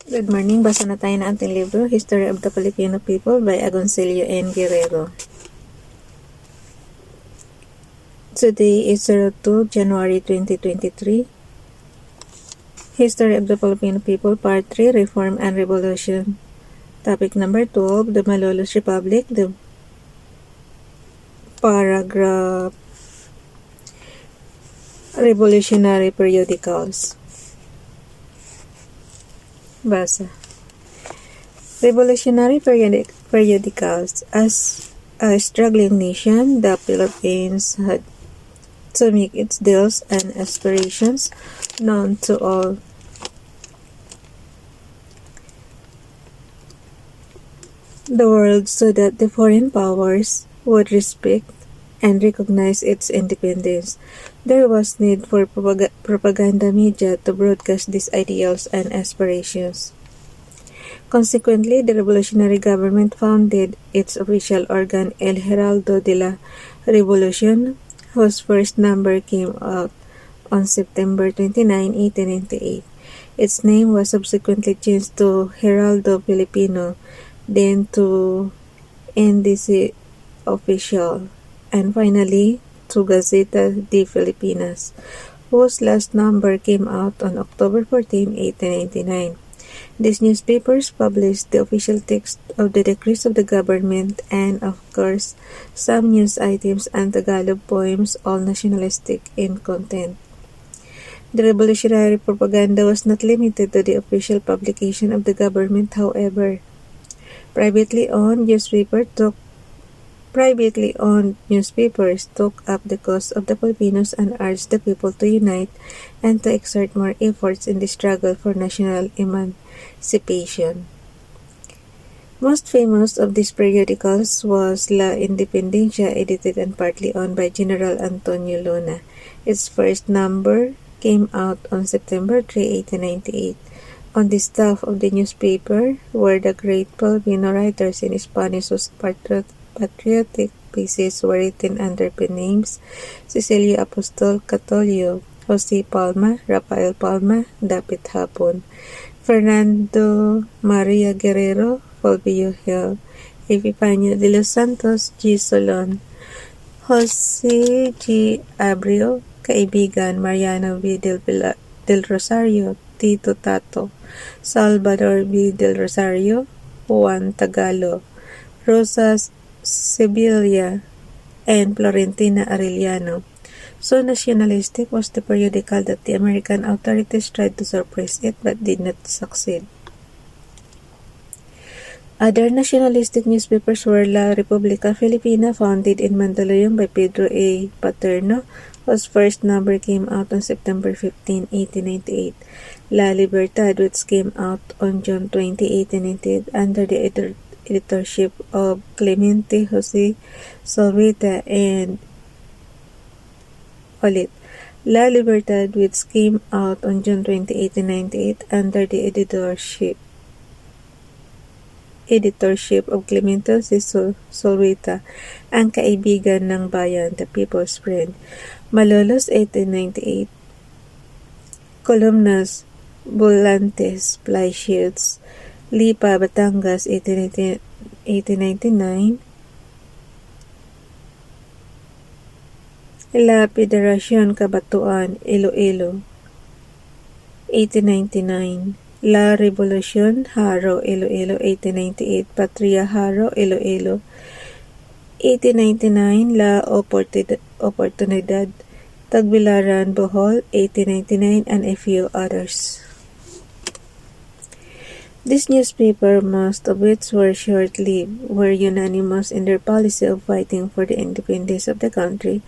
Good morning. Basa na tayo ng ating libro, History of the Filipino People by Agoncillo and Guerrero. Today is 2 January 2023. History of the Filipino People, Part 3, Reform and Revolution. Topic number 12, the Malolos Republic, the paragraph Revolutionary Periodicals. Basa. Revolutionary periodicals. As a struggling nation, the Philippines had to make its deals and aspirations known to all. The world so that the foreign powers would respect and recognize its independence. There was need for propaganda media to broadcast these ideals and aspirations. Consequently, the revolutionary government founded its official organ El Heraldo de la Revolution, whose first number came out on September 29, 1898. Its name was subsequently changed to Heraldo Filipino, then to NDC Official, and finally to Gazeta de Filipinas, whose last number came out on October 14, 1899. These newspapers published the official text of the decrees of the government and, of course, some news items and Tagalog poems, all nationalistic in content. The revolutionary propaganda was not limited to the official publication of the government, however. Privately owned newspapers took up the cause of the Filipinos and urged the people to unite and to exert more efforts in the struggle for national emancipation. Most famous of these periodicals was La Independencia, edited and partly owned by General Antonio Luna. Its first number came out on September 3, 1898. On the staff of the newspaper were the great Filipino writers in Spanish whose patriotic pieces were written under pen names Cecilio Apostol Catolio, Jose Palma, Rafael Palma, Dapit Hapon, Fernando Maria Guerrero, Fulvio Hill, Epifanio de los Santos, G. Solon, Jose G. Abreu, Kaibigan, Mariano V. del Rosario, Tito Tato, Salvador V. del Rosario, Juan Tagalo, Rosas Sevilla, and Florentina Arellano. So nationalistic was the periodical that the American authorities tried to suppress it but did not succeed. Other nationalistic newspapers were La República Filipina, founded in Mandaluyong by Pedro A. Paterno, whose first number came out on September 15, 1898. La Libertad, which came out on June 20, 1898, under the editorship of Clemente Jose Solvita and La Libertad, which came out on June 20, 1898, under the editorship of Clemente Jose Solvita, ang Kaibigan ng Bayan, the People's Friend. Malolos, 1898. COlumnas, Volantes, Fly Shields. Lipa, Batangas, 1899. La Federación Cabatuan, Iloilo, 1899. La Revolución, Haro, Iloilo, 1898. Patria, Haro, Iloilo, 1899. La Oportunidad, Tagbilaran, Bohol, 1899, and a few others. This newspaper, most of which were short-lived, were unanimous in their policy of fighting for the independence of the country.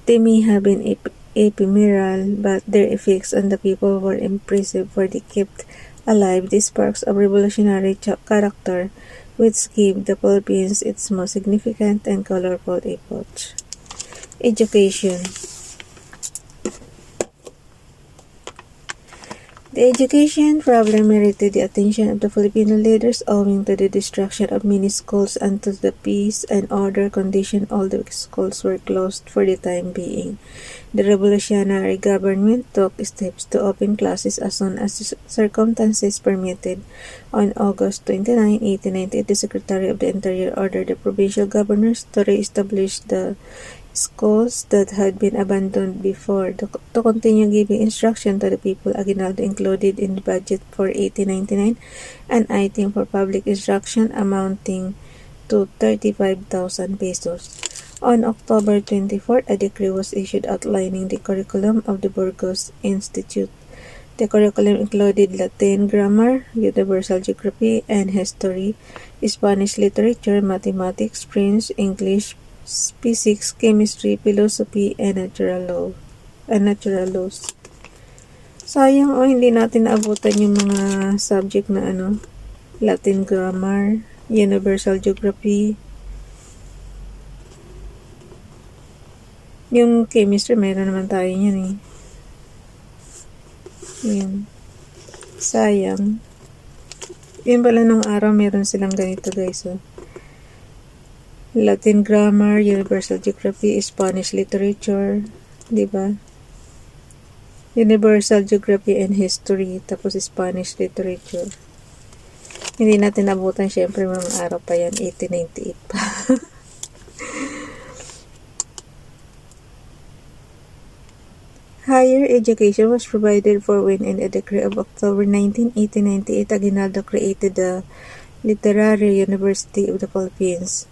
They may have been ephemeral, but their effects on the people were impressive, for they kept alive the sparks of revolutionary character which gave the Philippines its most significant and colorful epoch. Education. The education problem merited the attention of the Filipino leaders owing to the destruction of many schools and to the peace and order condition all the schools were closed for the time being. The revolutionary government took steps to open classes as soon as circumstances permitted. On August 29, 1898, the Secretary of the Interior ordered the provincial governors to re-establish the schools that had been abandoned before to continue giving instruction to the people. Aguinaldo included in the budget for 1899 an item for public instruction amounting to 35,000 pesos. On October 24, a decree was issued outlining the curriculum of the Burgos Institute. The curriculum included Latin grammar, universal geography and history, Spanish literature, mathematics, French, English, physics, chemistry, philosophy, and natural laws. Sayang hindi natin naabutan yung mga subject na Latin grammar, universal geography. Yung chemistry, mayroon naman tayo yan eh. Yan. Sayang. Yun pala nung araw, meron silang ganito guys. Latin grammar, universal geography, Spanish literature, di ba? Universal geography and history, tapos Spanish literature. Hindi natin abutan, syempre mga araw pa yan, 1898 pa. Higher education was provided for when in a decree of October 19, 1898, Aguinaldo created the Literary University of the Philippines.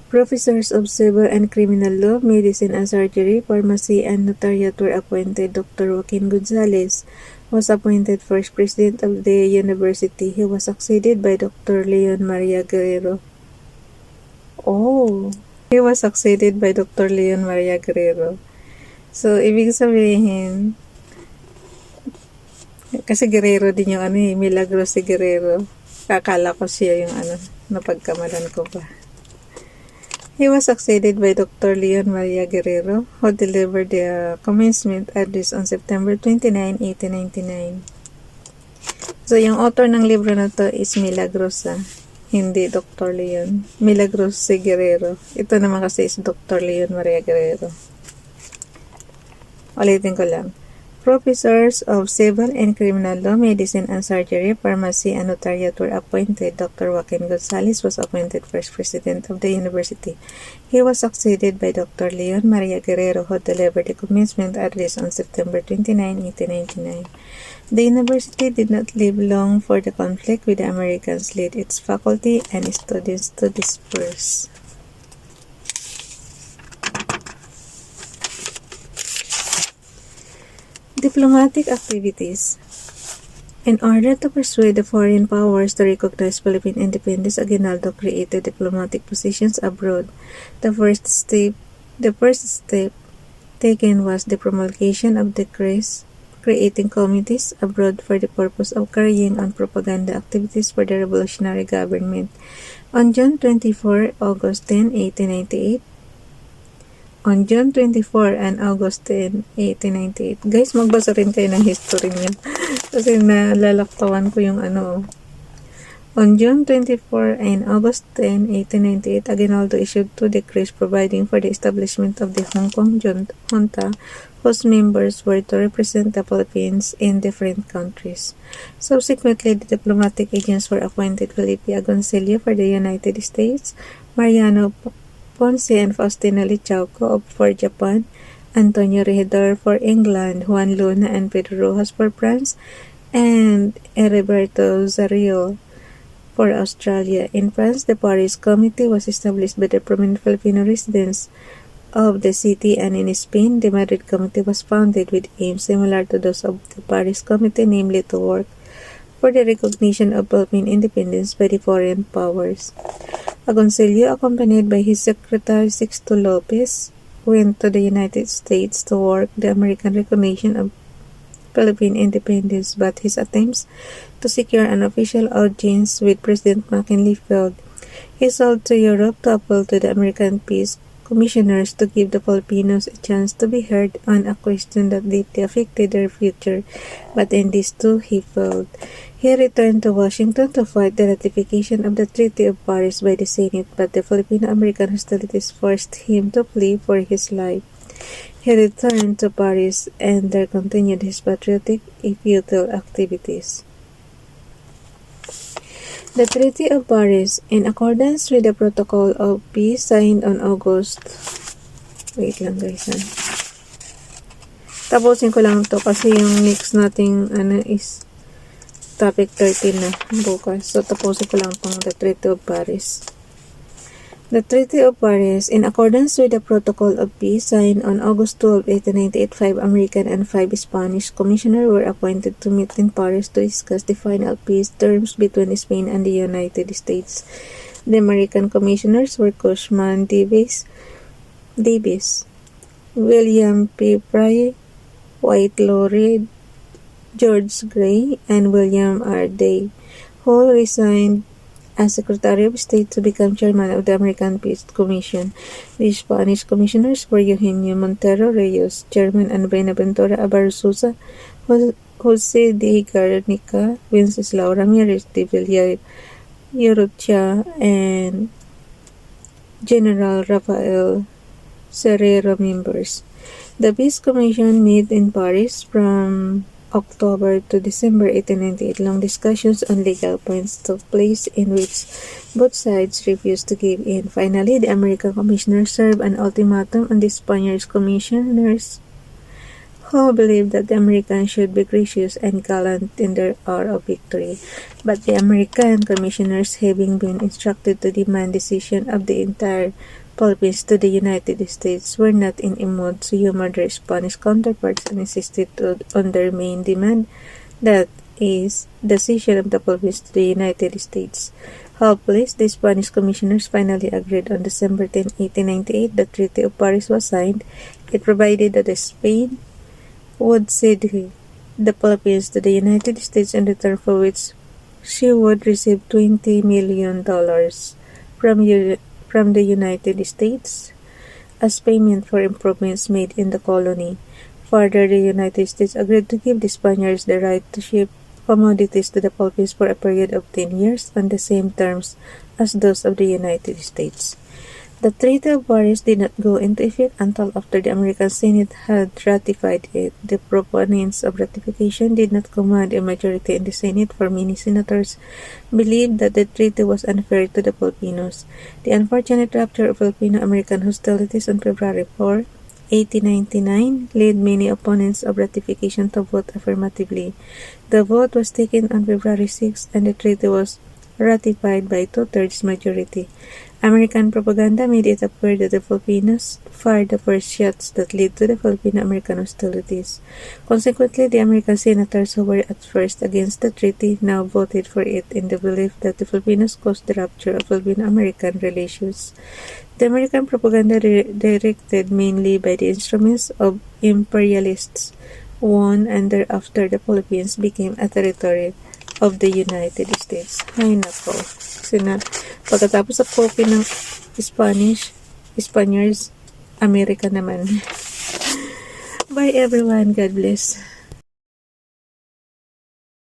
Professors of civil and criminal law, medicine and surgery, pharmacy, and notariate were appointed. Dr. Joaquin Gonzalez was appointed first president of the university. He was succeeded by Dr. Leon Maria Guerrero. He was succeeded by Dr. Leon Maria Guerrero. So, ibig sabihin, kasi Guerrero din yung Milagros si Guerrero. Akala ko siya yung napagkamalan ko pa. He was succeeded by Dr. Leon Maria Guerrero, who delivered the commencement address on September 29, 1899. So, yung author ng libro na to is Milagros, hindi Dr. Leon. Milagros si Guerrero. Ito naman kasi is Dr. Leon Maria Guerrero. Ulitin ko lang. Professors of civil and criminal law, medicine and surgery, pharmacy, and notariate were appointed. Dr. Joaquin Gonzalez was appointed first president of the university. He was succeeded by Dr. Leon Maria Guerrero, who delivered the commencement address on September 29, 1899. The university did not live long, for the conflict with the Americans led its faculty and students to disperse. Diplomatic activities. In order to persuade the foreign powers to recognize Philippine independence, Aguinaldo created diplomatic positions abroad. The first step taken was the promulgation of decrees creating committees abroad for the purpose of carrying on propaganda activities for the revolutionary government. On June 24, August 10, 1898, on June 24 and August 10, 1898. Guys, magbasa rin kayo ng history niyo. Kasi nalalaktawan ko yung On June 24 and August 10, 1898, Aguinaldo issued 2 decrees providing for the establishment of the Hong Kong junta, whose members were to represent the Philippines in different countries. Subsequently, the diplomatic agents were appointed: Felipe Agoncillo for the United States, Mariano Ponce and Faustino Lichauco for Japan, Antonio Regidor for England, Juan Luna and Pedro Rojas for France, and Heriberto Zarillo for Australia. In France, the Paris Committee was established by the prominent Filipino residents of the city, and in Spain, the Madrid Committee was founded with aims similar to those of the Paris Committee, namely to work for the recognition of Philippine independence by the foreign powers. Agoncillo, accompanied by his secretary Sixto Lopez, went to the United States to work the American recognition of Philippine independence, but his attempts to secure an official audience with President McKinley failed. He sailed to Europe to appeal to the American peace commissioners to give the Filipinos a chance to be heard on a question that deeply affected their future, but in this too he failed. He returned to Washington to fight the ratification of the Treaty of Paris by the Senate, but the Filipino-American hostilities forced him to flee for his life. He returned to Paris and there continued his patriotic, if futile, activities. The Treaty of Paris, in accordance with the Protocol of Peace signed on August... Wait lang guys ha. Tapusin ko lang to kasi yung next nating is topic 13 na bukas. So tapusin ko lang tong the Treaty of Paris. The Treaty of Paris, in accordance with the Protocol of Peace signed on August 12, 1898, 5 American and 5 Spanish commissioners were appointed to meet in Paris to discuss the final peace terms between Spain and the United States. The American commissioners were Cushman Davis, William P. Pry, White Laurie, George Gray, and William R. Day, who resigned as Secretary of State to become chairman of the American Peace Commission. The Spanish commissioners were Eugenio Montero Reyes, chairman, and Buenaventura Abarzuza, Jose de Garnica, Wenceslao Ramirez de Villaurucha, and General Rafael Serrero members. The Peace Commission met in Paris from October to December 1898. Long discussions on legal points took place in which both sides refused to give in. Finally, the American commissioners served an ultimatum on the Spanish commissioners, who believed that the Americans should be gracious and gallant in their hour of victory. But the American commissioners, having been instructed to demand decision of the entire Philippines to the United States, were not in a mood to humor their Spanish counterparts and insisted on their main demand, that is, the cession of the Philippines to the United States. Helpless, the Spanish commissioners finally agreed on December 10, 1898. The Treaty of Paris was signed. It provided that Spain would cede the Philippines to the United States in return for which she would receive $20 million from the United States as payment for improvements made in the colony. Further, the United States agreed to give the Spaniards the right to ship commodities to the Philippines for a period of 10 years on the same terms as those of the United States. The Treaty of Paris did not go into effect until after the American Senate had ratified it. The proponents of ratification did not command a majority in the Senate, for many senators believed that the treaty was unfair to the Filipinos. The unfortunate rupture of Filipino-American hostilities on February 4, 1899 led many opponents of ratification to vote affirmatively. The vote was taken on February 6 and the treaty was ratified by 2/3 majority. American propaganda made it appear that the Filipinos fired the first shots that led to the Filipino-American hostilities. Consequently, the American senators who were at first against the treaty now voted for it in the belief that the Filipinos caused the rupture of Filipino-American relations. The American propaganda directed mainly by the instruments of imperialists won, and thereafter the Philippines became a territory of the United States. Ay nako. Pagkatapos sa copy ng Spaniards, America naman. Bye everyone. God bless.